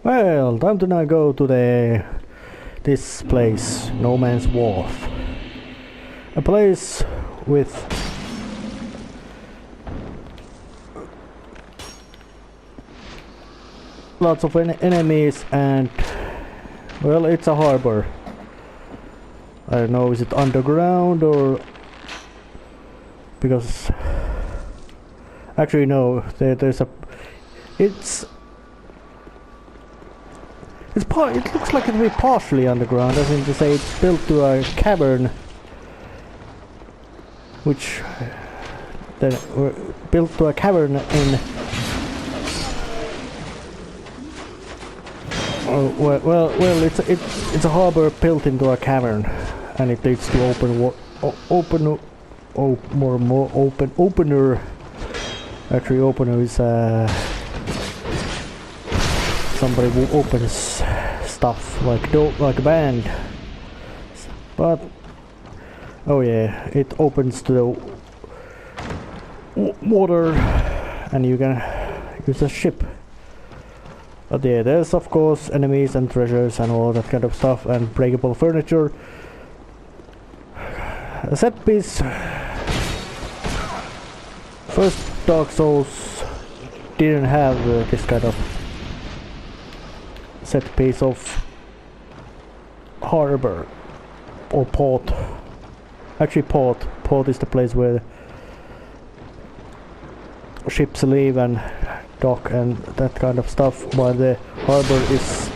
Well, time to now go to this place, No Man's Wharf. A place with lots of enemies and, well, it's a harbor. I don't know, is it underground or... because... actually no, there's a... it looks like it will be partially underground, as in to say it's built to a cavern, which then built to a cavern in. Oh, well, it's a harbor built into a cavern, and it leads to opener. Actually, opener is somebody who opens stuff like a band, but oh yeah, it opens to the water, and you can use a ship. But yeah, there's of course enemies and treasures and all that kind of stuff, and breakable furniture. A set piece. First Dark Souls didn't have this kind of set piece of harbor or port. Actually port is the place where ships leave and dock and that kind of stuff, while the harbor is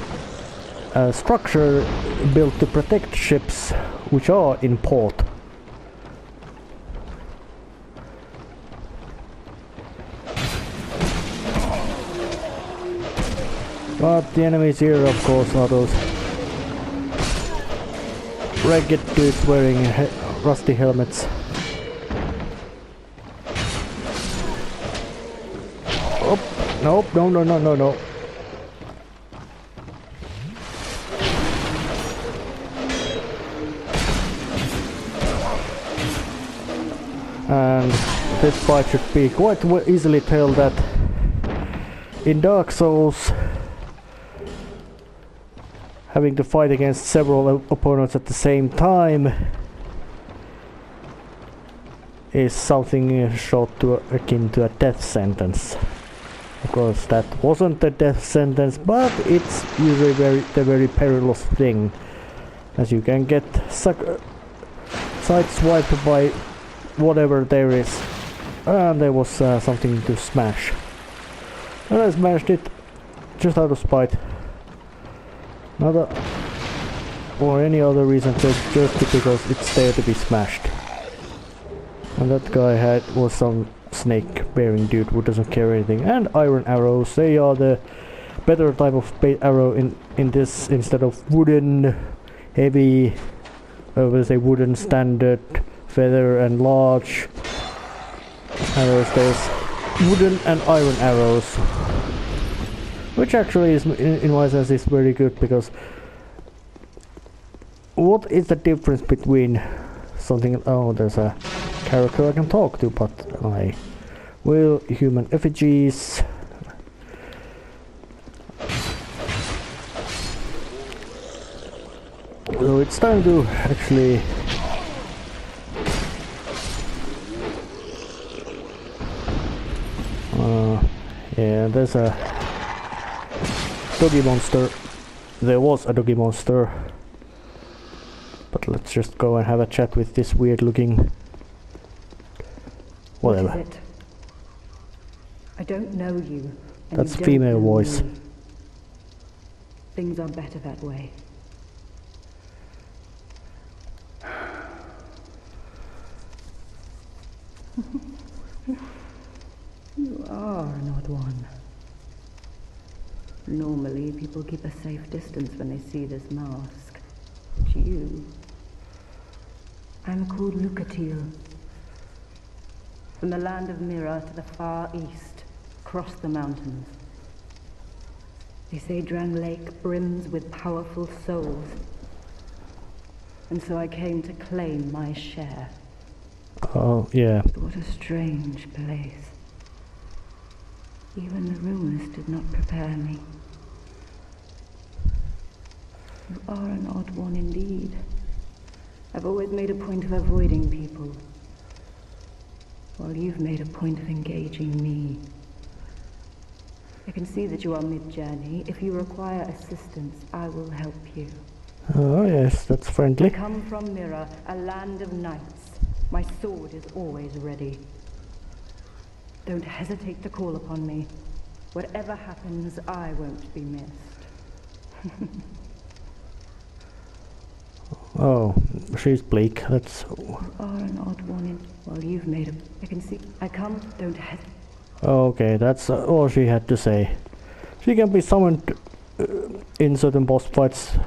a structure built to protect ships which are in port. But the enemies here, of course, are those ragged dudes wearing rusty helmets. Oh, nope, no. And this fight should be quite easily tell that in Dark Souls, having to fight against several opponents at the same time is something short to akin to a death sentence. Of course, that wasn't a death sentence, but it's usually the very perilous thing, as you can get sideswiped by whatever there is. And there was something to smash, and I smashed it just out of spite. Not or any other reason, just because it's there to be smashed. And that guy was some snake-bearing dude who doesn't care anything. And iron arrows, they are the better type of arrow in this, instead of wooden, heavy, I would say wooden, standard, feather and large arrows. There's wooden and iron arrows, which actually is, in my sense, is very good, because what is the difference between something... oh, there's a character I can talk to, but I will... human effigies. So it's time to actually... yeah, there's a doggy monster. There was a doggy monster. But let's just go and have a chat with this weird looking... whatever. What is it? I don't know you. And that's you female don't know voice. me. Things are better that way. You are an odd one. Normally, people keep a safe distance when they see this mask. But you... I'm called Lucatil. From the land of Mira to the far east, across the mountains. They say Drang Lake brims with powerful souls. And so I came to claim my share. Oh, yeah. What a strange place. Even the rumors did not prepare me. are an odd one indeed. I've always made a point of avoiding people, while you've made a point of engaging me. I can see that you are mid-journey. If you require assistance, I will help you. Oh yes, that's friendly. I come from Mira, a land of knights. My sword is always ready. Don't hesitate to call upon me. Whatever happens, I won't be missed. Oh, she's bleak. That's... You are an odd one in... Well, you've made a... I can see... I come... Don't hesitate. Okay, that's all she had to say. She can be summoned in certain boss fights.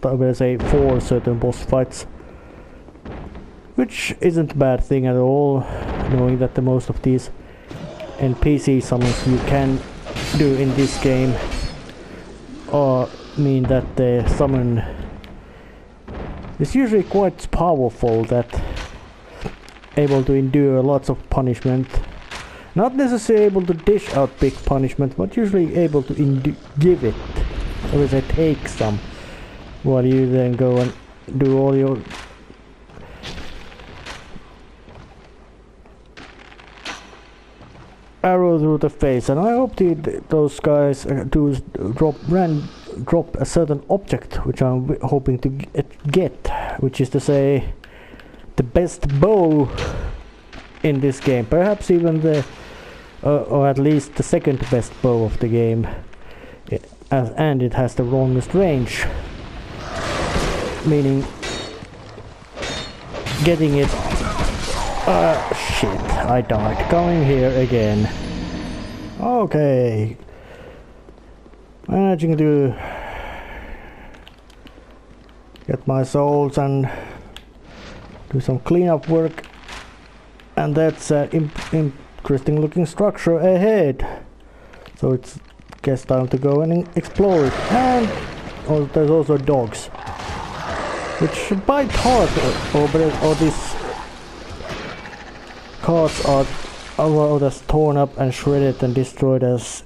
I will say 4 certain boss fights. Which isn't a bad thing at all, knowing that the most of these NPC summons you can do in this game mean that the summon is usually quite powerful, that able to endure lots of punishment. Not necessarily able to dish out big punishment, but usually able to give it. I would say take some, while you then go and do all your arrow through the face. And I hope those guys drop a certain object, which I'm hoping to get, which is to say the best bow in this game, perhaps even the or at least the second best bow of the game, and it has the longest range, meaning getting it... shit, I died. Coming here again. Okay. Managing to get my souls and do some cleanup work. And that's an interesting looking structure ahead. So it's guess time to go and explore it. And there's also dogs, which bite hard, or these cards are just torn up and shredded and destroyed as,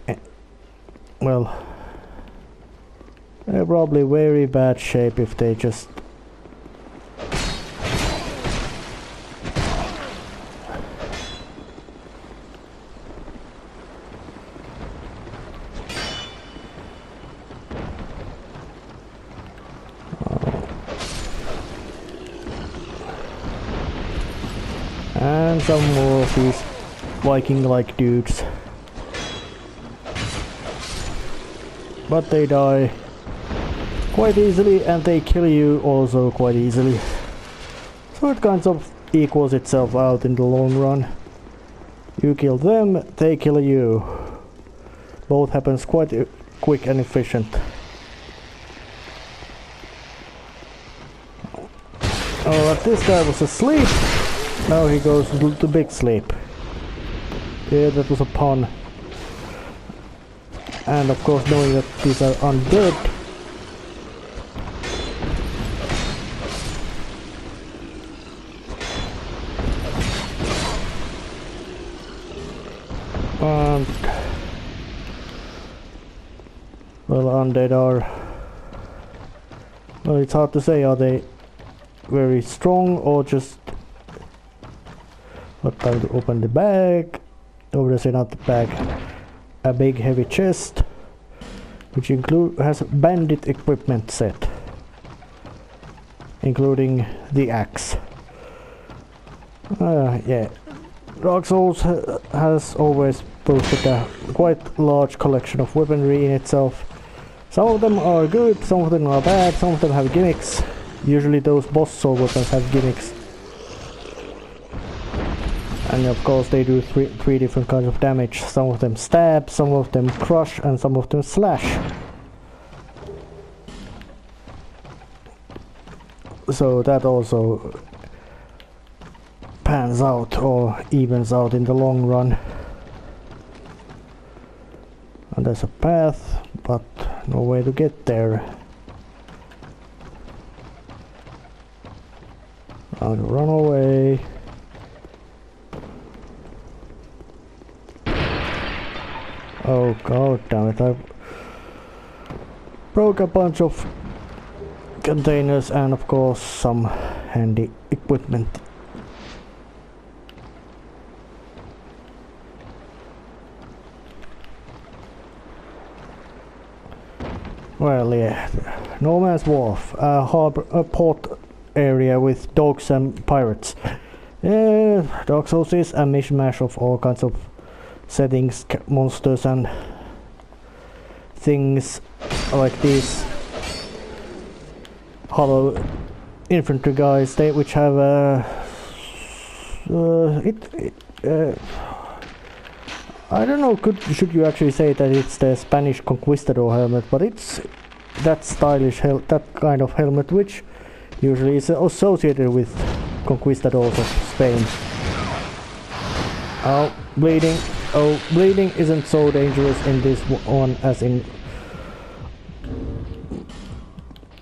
well, they're probably very bad shape if they just and some more of these Viking-like dudes. But they die quite easily, and they kill you also quite easily. So it kind of equals itself out in the long run. You kill them, they kill you. Both happens quite quick and efficient. Oh, this guy was asleep. Now he goes to big sleep. Yeah, that was a pun. And of course, knowing that these are undead, and well, undead are, well, it's hard to say, are they very strong or just... What time to open the bag? Obviously not the bag. A big heavy chest, which has a bandit equipment set, including the axe. Yeah, Dark Souls has always boasted a quite large collection of weaponry in itself. Some of them are good, some of them are bad, some of them have gimmicks. Usually those boss soul weapons have gimmicks. And of course they do three different kinds of damage. Some of them stab, some of them crush, and some of them slash. So that also pans out or evens out in the long run. And there's a path, but no way to get there. I'll run away. Oh god damn it, I broke a bunch of containers, and of course some handy equipment. Well, yeah, No Man's Wharf, a harbor, a port area with dogs and pirates. Dark Souls is a mishmash of all kinds of settings, monsters and things like these hollow infantry guys, which have I don't know, should you actually say that it's the Spanish conquistador helmet, but it's that stylish that kind of helmet which usually is associated with conquistadors of Spain. Oh, bleeding. Oh, bleeding isn't so dangerous in this one as in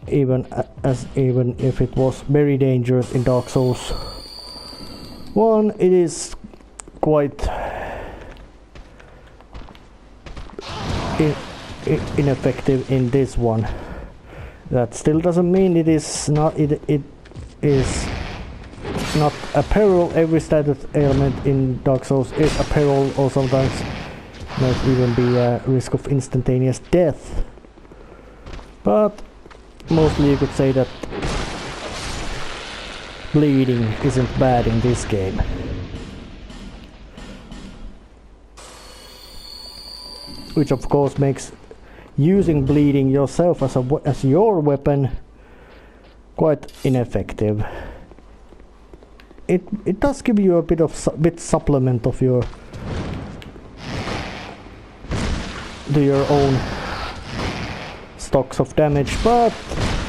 even if it was very dangerous in Dark Souls 1. It is quite ineffective in this one. That still doesn't mean it is not. It is not a peril. Every status element in Dark Souls is a peril, or sometimes might even be a risk of instantaneous death. But mostly you could say that bleeding isn't bad in this game. Which of course makes using bleeding yourself as your weapon quite ineffective. It does give you a bit supplement of your own stocks of damage, but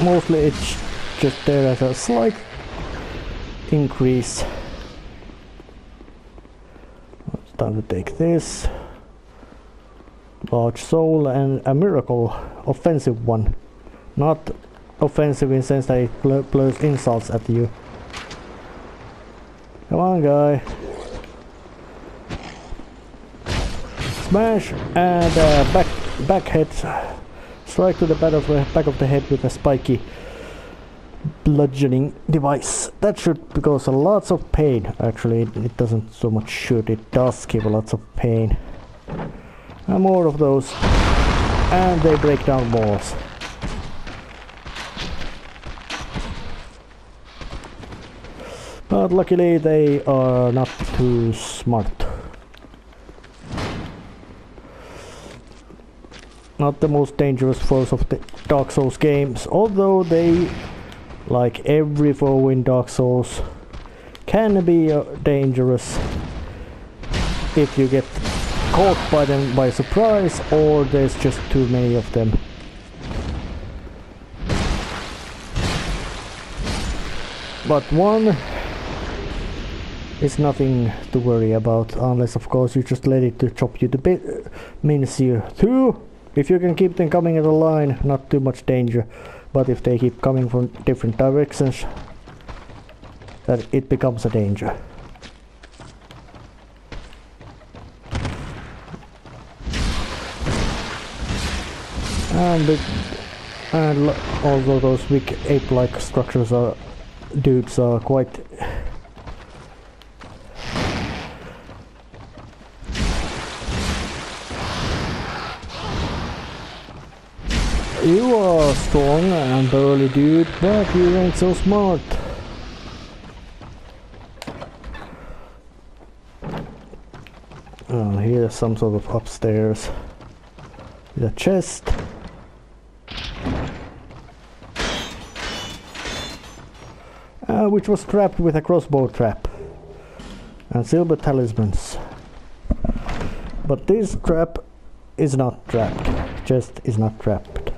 mostly it's just there as a slight increase. It's time to take this. Large soul and a miracle, offensive one. Not offensive in the sense that it blows insults at you. Come on, guy. Smash and back head. Strike to the back of the head with a spiky bludgeoning device. That should cause lots of pain. Actually, it doesn't so much should. It does give lots of pain. And more of those, and they break down walls. But luckily they are not too smart. Not the most dangerous foes of the Dark Souls games, although they, like every foe in Dark Souls, can be dangerous if you get caught by them by surprise, or there's just too many of them. But one is nothing to worry about, unless of course you just let it to chop you to mince you. Two, if you can keep them coming in a line, not too much danger, but if they keep coming from different directions, that it becomes a danger. And although those big ape-like structures are dudes are quite you are strong and burly dude, but you ain't so smart. Oh, here's some sort of upstairs with a chest. Which was trapped with a crossbow trap and silver talismans. But this trap is not trapped, chest is not trapped.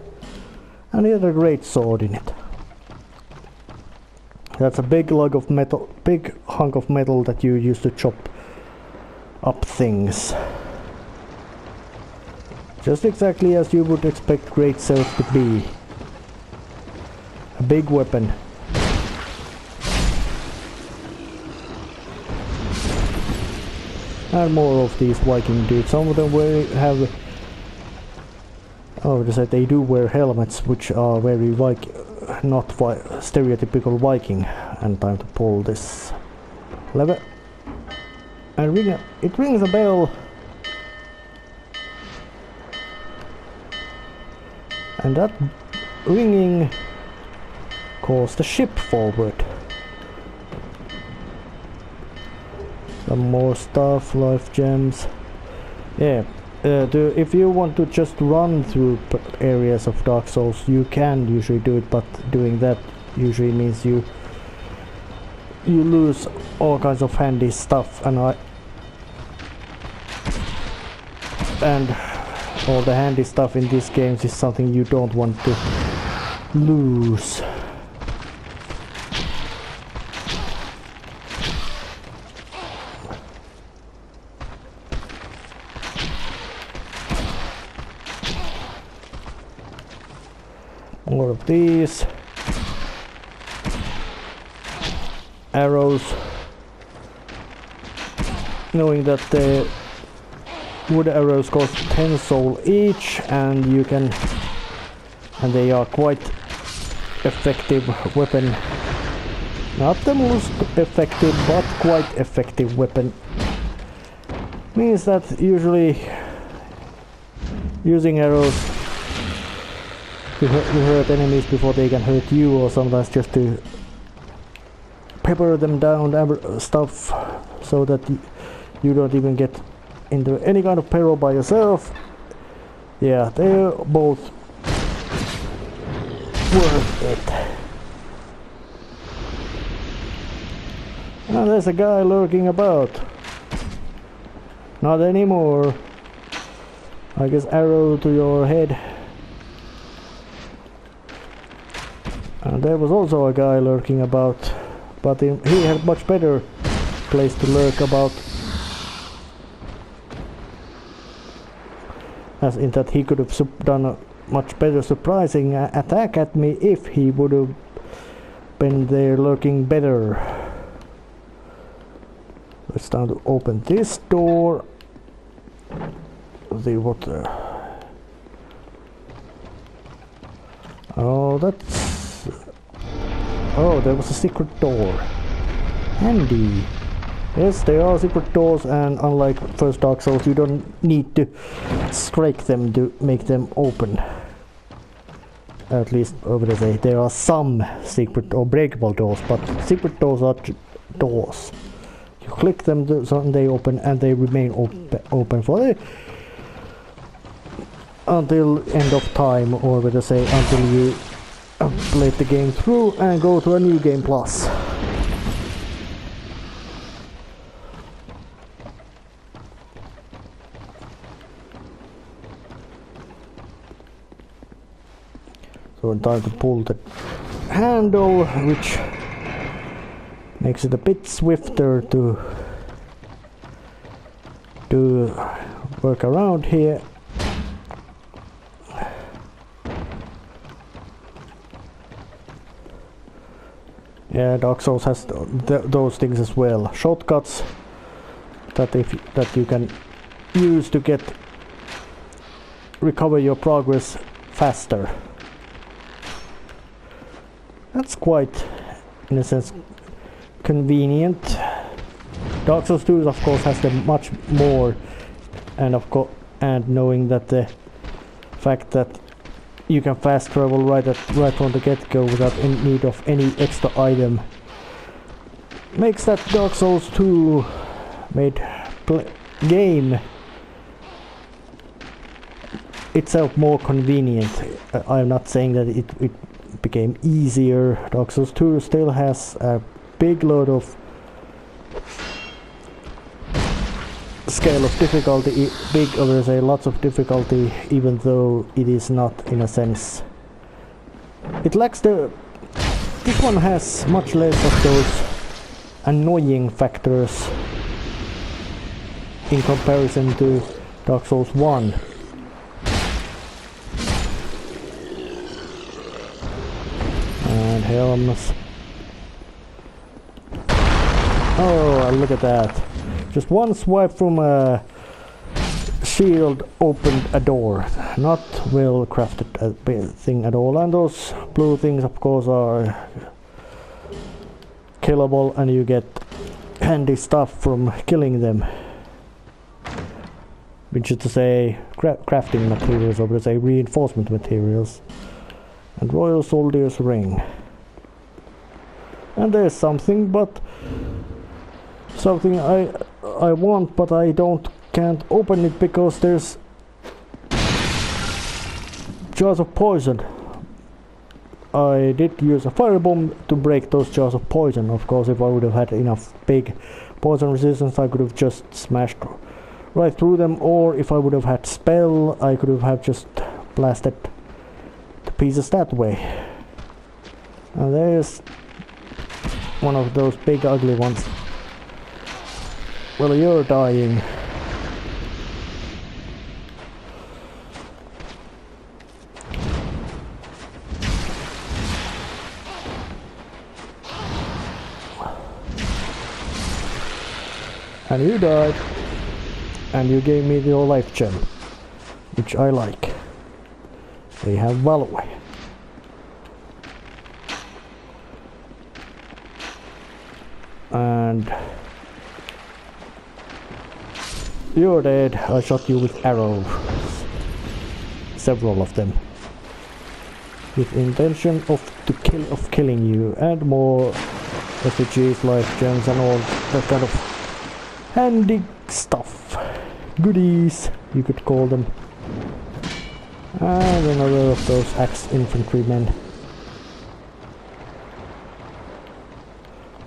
And it had a great sword in it. That's a big log of metal, big hunk of metal that you use to chop up things. Just exactly as you would expect great swords to be. A big weapon. And more of these Viking dudes. Some of them they do wear helmets which are very Viking not stereotypical Viking. And time to pull this lever. And it rings a bell. And that ringing calls the ship forward. Some more stuff, life gems. Yeah, if you want to just run through areas of Dark Souls, you can usually do it, but doing that usually means you lose all kinds of handy stuff, and all the handy stuff in these games is something you don't want to lose. More of these arrows, knowing that the wood arrows cost 10 soul each, and they are quite effective weapon. Not the most effective, but quite effective weapon. Means that usually using arrows to hurt enemies before they can hurt you, or sometimes just to pepper them down stuff so that you don't even get into any kind of peril by yourself. Yeah, they're both worth it. Now there's a guy lurking about. Not anymore. I guess arrow to your head. And there was also a guy lurking about, but he had much better place to lurk about. As in that he could have done a much better surprising attack at me if he would have been there lurking better. It's time to open this door. See what oh, that's... Oh, there was a secret door. Handy. Yes, there are secret doors, and unlike first Dark Souls, you don't need to strike them to make them open. At least over the day, there are some secret or breakable doors, but secret doors are doors. You click them so they open, and they remain open for until end of time, or better say until you play the game through and go to a new game plus. So time to pull the handle, which makes it a bit swifter to work around here. Yeah, Dark Souls has those things as well. Shortcuts that you can use to recover your progress faster. That's quite, in a sense, convenient. Dark Souls 2, of course, has the much more, and knowing that the fact that you can fast travel right from the get-go without any need of any extra item makes that Dark Souls 2 made game itself more convenient. I'm not saying that it became easier. Dark Souls 2 still has a big load of scale of difficulty, lots of difficulty, even though it is not, in a sense, it lacks this one has much less of those annoying factors in comparison to Dark Souls 1. And helms. Oh, look at that. Just one swipe from a shield opened a door. Not well crafted thing at all. And those blue things of course are killable and you get handy stuff from killing them. Which is to say crafting materials, or to say reinforcement materials. And Royal Soldier's Ring. And there's something, but something I want, but I can't open it because there's jars of poison. I did use a firebomb to break those jars of poison. Of course, if I would have had enough big poison resistance, I could have just smashed right through them, or if I would have had spell, I could have just blasted the pieces that way. And there's one of those big ugly ones. Well, you're dying. And you died. And you gave me your life gem, which I like. They have value. And you're dead. I shot you with arrows. Several of them. With intention of killing you, and more effigies, life gems and all that kind of handy stuff. Goodies, you could call them. And another of those axe infantrymen.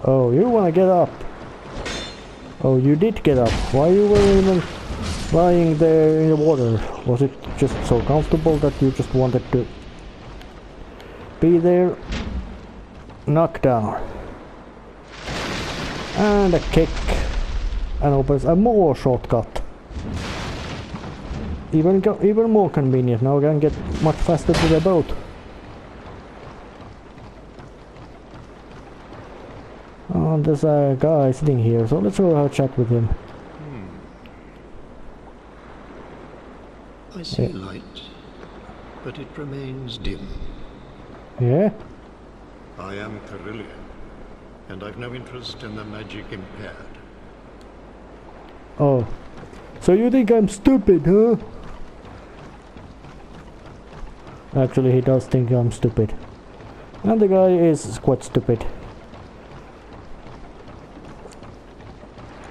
Oh, you wanna get up? Oh, you did get up. Why you were even lying there in the water? Was it just so comfortable that you just wanted to be there? Knock down. And a kick. And opens a more shortcut. Even more convenient. Now I can get much faster to the boat. Oh, there's a guy sitting here, so let's go have a chat with him. I see light, but it remains dim. Yeah? I am Trilogy, and I've no interest in the magic impaired. Oh. So you think I'm stupid, huh? Actually, he does think I'm stupid. And the guy is quite stupid.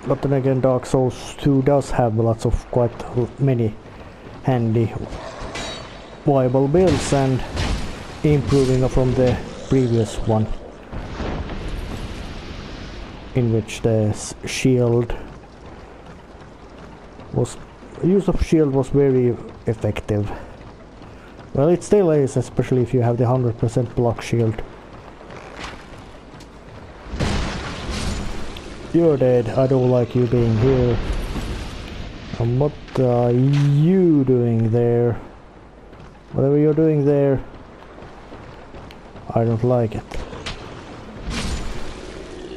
But then again, Dark Souls 2 does have lots of quite many handy viable builds and improving from the previous one, in which the shield use of shield was very effective. Well, it still is, especially if you have the 100% block shield. You're dead. I don't like you being here. And what are you doing there? Whatever you're doing there, I don't like it.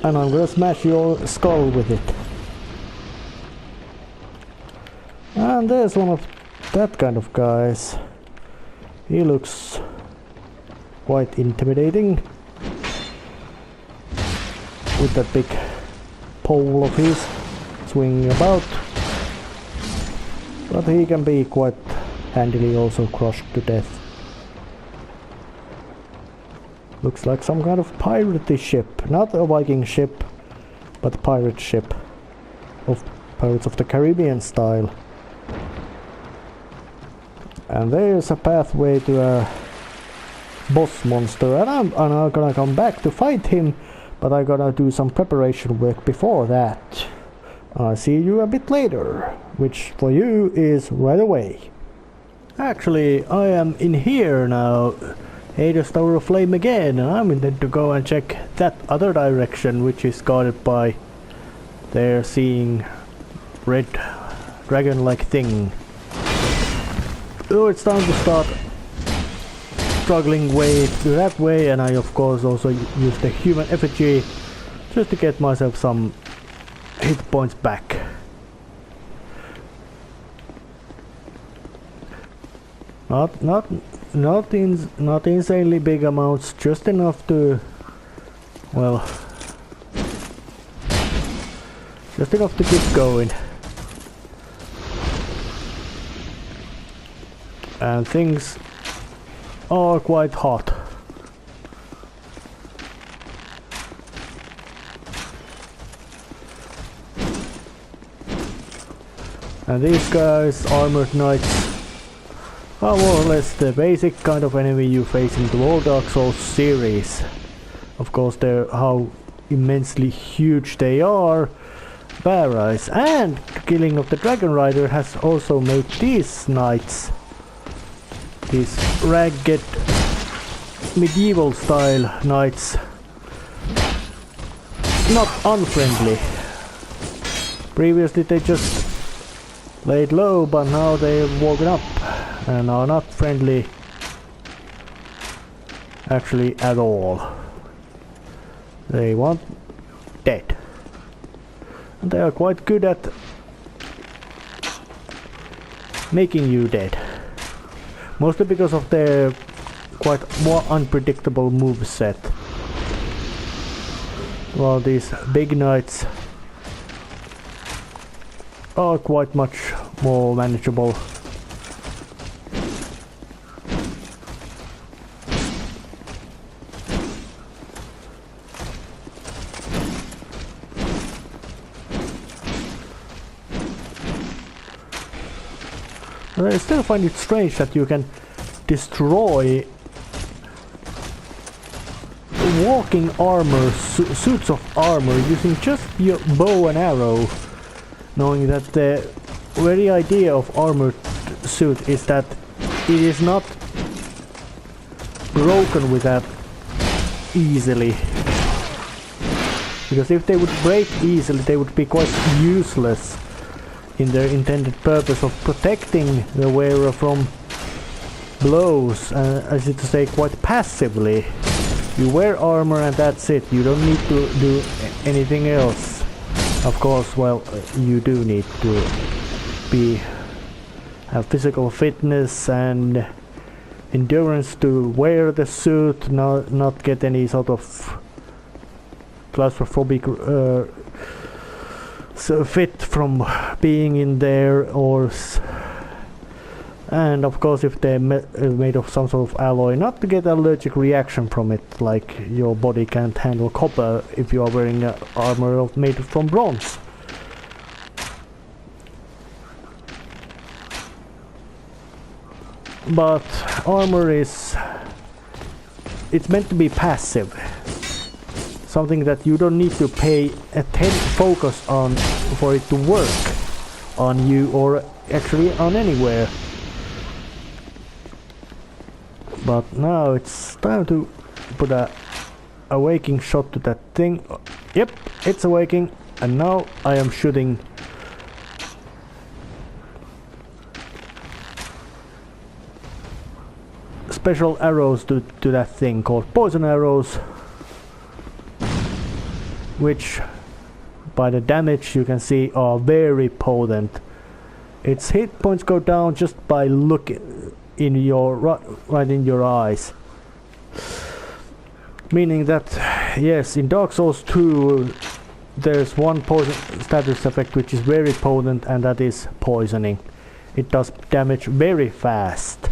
And I'm gonna smash your skull with it. And there's one of that kind of guys. He looks quite intimidating. With that big pole of his swinging about. But he can be quite handily also crushed to death. Looks like some kind of piratey ship. Not a Viking ship, but a pirate ship. Of Pirates of the Caribbean style. And there's a pathway to a boss monster, and I'm gonna come back to fight him, but I'm gonna do some preparation work before that. I'll see you a bit later, which for you is right away. Actually, I am in here now, Hades Tower of Flame again, and I'm intended to go and check that other direction, which is guarded by their seeing red dragon-like thing. Oh, it's time to start struggling way to that way, and I of course also use the human effigy just to get myself some hit points back. Not insanely big amounts, just enough to, well, just enough to keep going. And things are quite hot. And these guys, armored knights, are more or less the basic kind of enemy you face in the old Dark Souls series. Of course, how immensely huge they are varies. And Killing of the Dragon Rider has also made these knights, these ragged medieval style knights, not unfriendly. Previously they just laid low, but now they've woken up and are not friendly actually at all. They want dead. And they are quite good at making you dead. Mostly because of their quite more unpredictable moveset. While these big knights are quite much more manageable. I still find it strange that you can destroy walking armor, suits of armor using just your bow and arrow, knowing that the very idea of armored suit is that it is not broken with that easily. Because if they would break easily, they would be quite useless in their intended purpose of protecting the wearer from blows, as it to say, quite passively. You wear armor and that's it, you don't need to do anything else. Of course, well, you do need to have physical fitness and endurance to wear the suit, not get any sort of claustrophobic fit from being in there, and of course if they're made of some sort of alloy, not to get allergic reaction from it, like your body can't handle copper if you are wearing armor made from bronze. But armor it's meant to be passive. Something that you don't need to pay focus on for it to work on you, or actually on anywhere. But now it's time to put a awaking shot to that thing. Yep, it's awaking, and now I am shooting special arrows to that thing called poison arrows, which by the damage you can see are very potent. Its hit points go down just by looking in your right in your eyes. Meaning that yes, in Dark Souls 2 there's one poison status effect which is very potent, and that is poisoning. It does damage very fast,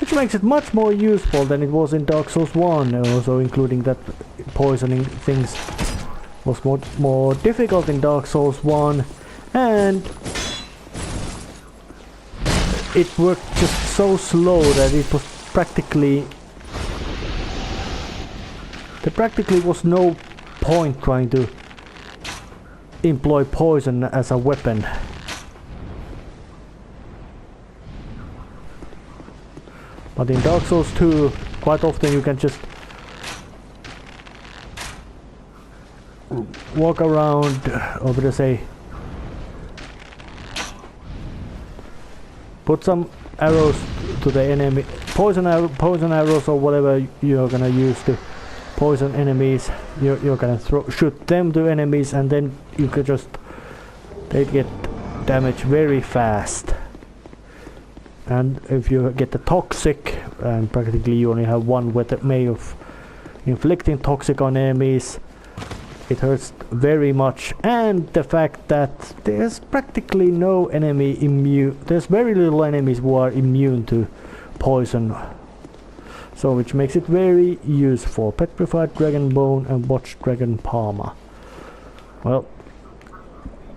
which makes it much more useful than it was in Dark Souls 1, also including that poisoning things was more difficult in Dark Souls 1, and it worked just so slow that it was there practically was no point trying to employ poison as a weapon. But in Dark Souls 2, quite often you can just walk around, or better say, put some arrows to the enemy, poison arrows or whatever you're gonna use to poison enemies. You're gonna shoot them to enemies, and then you could they get damage very fast. And if you get the toxic, and practically you only have one way of inflicting toxic on enemies, it hurts very much. And the fact that there's practically no enemy immune, there's very little enemies who are immune to poison, so which makes it very useful. Petrified dragon bone and watch dragon palma. Well,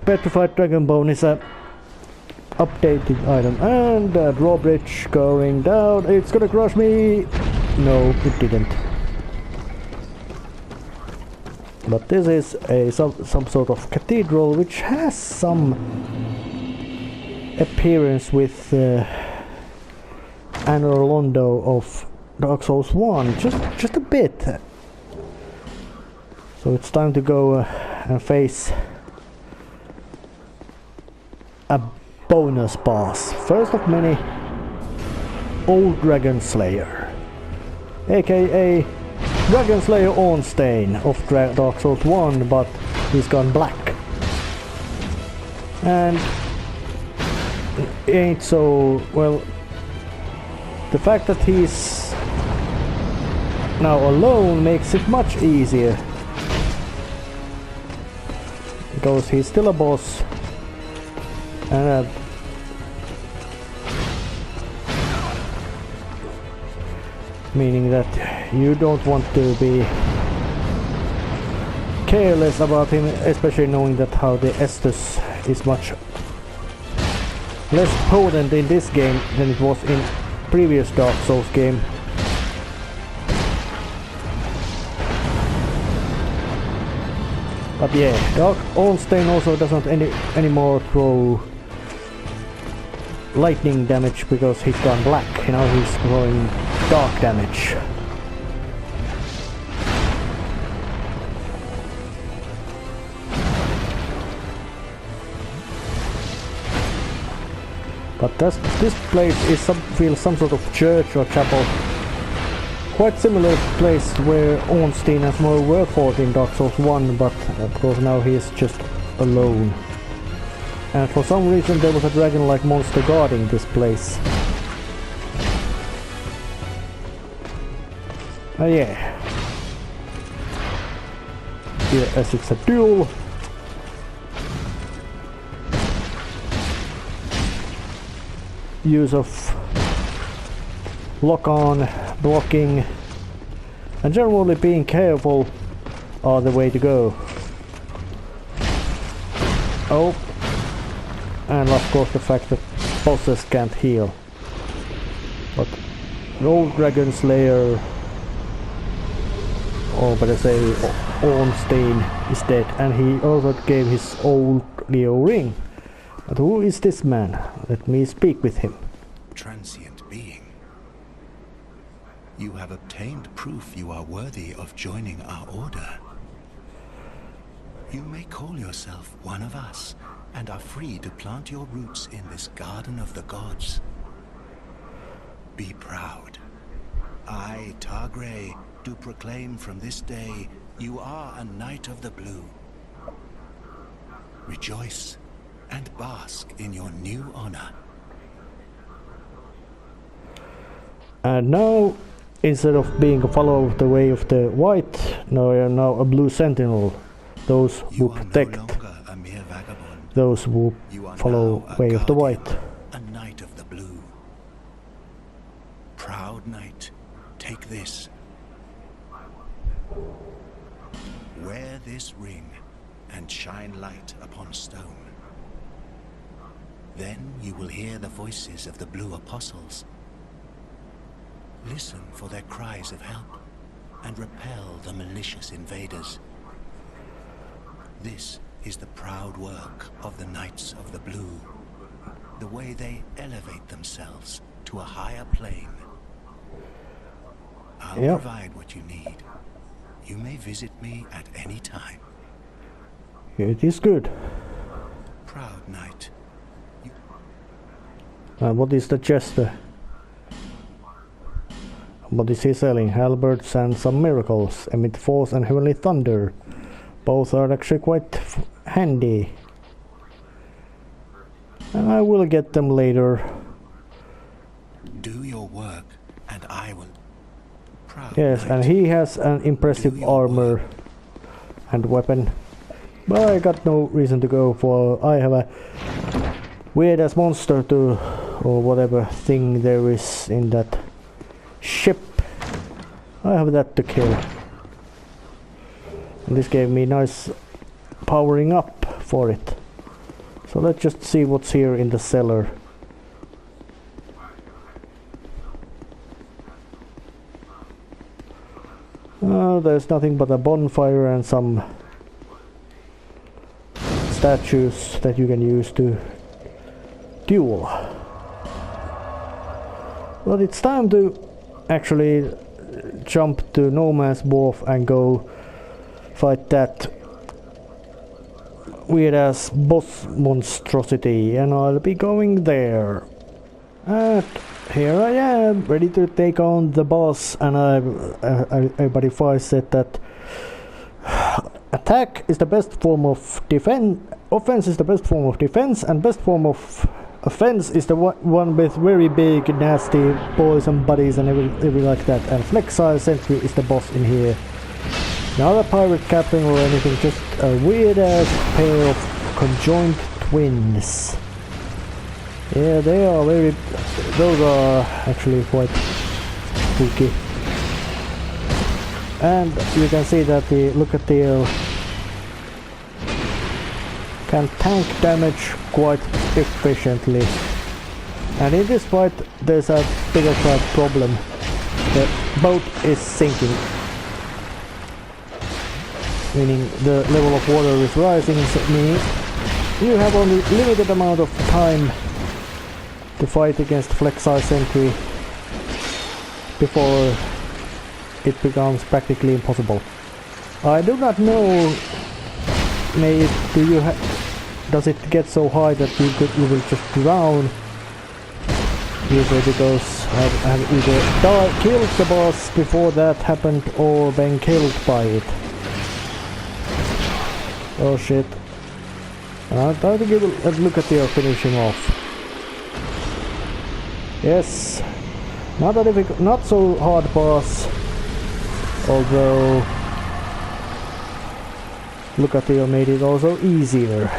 petrified dragon bone is a updated item, and the drawbridge going down. It's gonna crush me. No, it didn't. But this is a some sort of cathedral which has some appearance with Anor Londo of Dark Souls 1, just a bit. So it's time to go and face a bonus boss. First of many, Old Dragon Slayer, aka Dragon Slayer Ornstein of Dark Souls 1, but he's gone black. And it ain't so well. The fact that he's now alone makes it much easier, because he's still a boss, and meaning that you don't want to be careless about him, especially knowing that how the Estus is much less potent in this game than it was in previous Dark Souls game. But yeah, Dark Ornstein also doesn't anymore throw lightning damage because he's gone black. You know, he's throwing dark damage. But this place is feels some sort of church or chapel. Quite similar place where Ornstein has more were fought in Dark Souls 1, but of course now he is just alone. And for some reason there was a dragon-like monster guarding this place. Yeah. Here, as it's a duel. Use of lock-on, blocking, and generally being careful are the way to go. Oh, and of course the fact that bosses can't heal. But the Old Dragon Slayer, or better say Ornstein, is dead, and he also gave his old Leo ring. But who is this man? Let me speak with him. Transient being. You have obtained proof you are worthy of joining our order. You may call yourself one of us, and are free to plant your roots in this garden of the gods. Be proud. I, Targray, do proclaim from this day you are a Knight of the Blue. Rejoice and bask in your new honor. And now, instead of being a follower of the way of the white, now you are now a blue sentinel. Those who protect those who follow way of the white. A Knight of the Blue. Proud Knight, take this. Wear this ring and shine light upon stone. Then you will hear the voices of the Blue Apostles. Listen for their cries of help and repel the malicious invaders. This is the proud work of the Knights of the Blue, the way they elevate themselves to a higher plane. I'll provide what you need. You may visit me at any time. It is good. Proud Knight. What is the jester? What is he selling? Halberds and some miracles. Emit force and heavenly thunder. Both are actually quite handy. And I will get them later. proud Yes, and knight. he has an impressive Do your armor and weapon. But I got no reason to go for. I have a weird ass monster to, or whatever thing there is in that ship. I have that to kill. And this gave me nice powering up for it. So let's just see what's here in the cellar. There's nothing but a bonfire and some statues that you can use to duel. But it's time to actually jump to No Man's Wharf and go fight that weird ass boss monstrosity, and I'll be going there. And here I am, ready to take on the boss, and everybody said that attack is the best form of defense, offense is the best form of defense, and best form of offense is the one with very big, nasty poison buddies and everything like that. And Flexile Sentry is the boss in here. Not a pirate captain or anything, just a weird ass pair of conjoined twins. Yeah, they are very. Those are actually quite spooky. And you can see that look at the can tank damage quite efficiently. And in this fight, there's a bigger problem. The boat is sinking, meaning the level of water is rising, meaning you have only limited amount of time to fight against Flexile Sentry before it becomes practically impossible. I do not know, does it get so high that you will just drown? Usually because I've either killed the boss before that happened or been killed by it. Oh shit. I'll try to give a look at the finishing off. Yes, not a difficult, not so hard boss, although look at the made it also easier.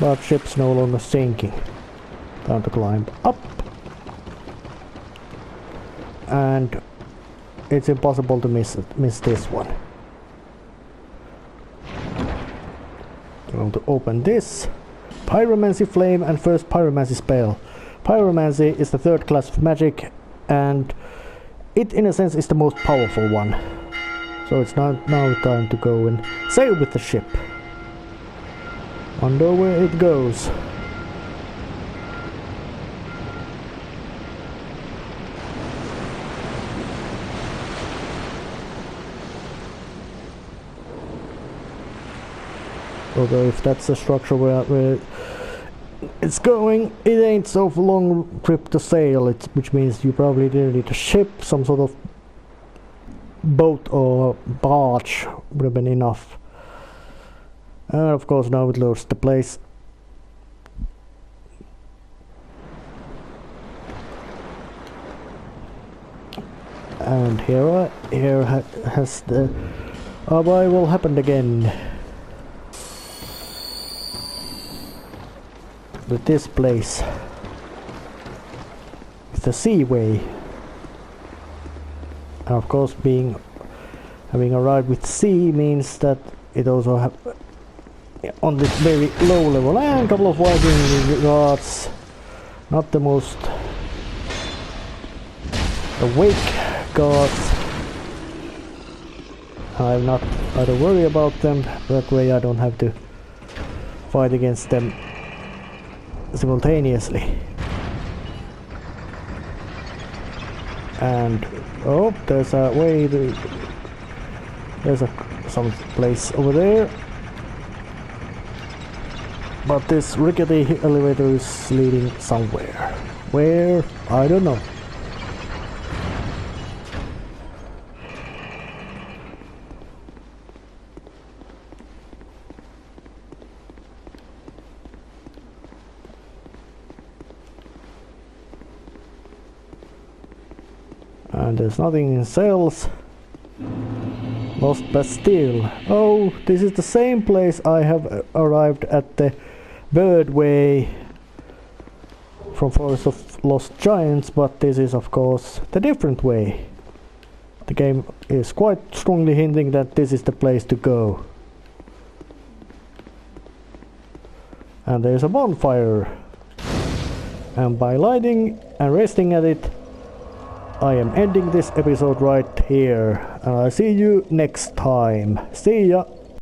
But ship's no longer sinking. Time to climb up, and it's impossible to miss this one. I'm going to open this. Pyromancy Flame and first Pyromancy spell. Pyromancy is the third class of magic, and it in a sense is the most powerful one. So it's now time to go and sail with the ship. Wonder where it goes. Although if that's the structure where it's going, it ain't so long trip to sail, which means you probably didn't need a ship, some sort of boat or barge would have been enough. And of course now it loads the place. And here has the arrival happened again. With this place, with the seaway, and of course having arrived with sea means that it also have on this very low level, and a couple of Viking guards, not the most awake guards. I'm not to worry about them, that way I don't have to fight against them simultaneously. And oh, there's a way there's some place over there, but this rickety elevator is leading somewhere. Where? I don't know. And there's nothing in cells. Lost Bastille. Oh, this is the same place I have arrived at the Bird Way from Forest of Lost Giants, but this is of course the different way. The game is quite strongly hinting that this is the place to go. And there's a bonfire. And by lighting and resting at it, I am ending this episode right here. And I'll see you next time. See ya!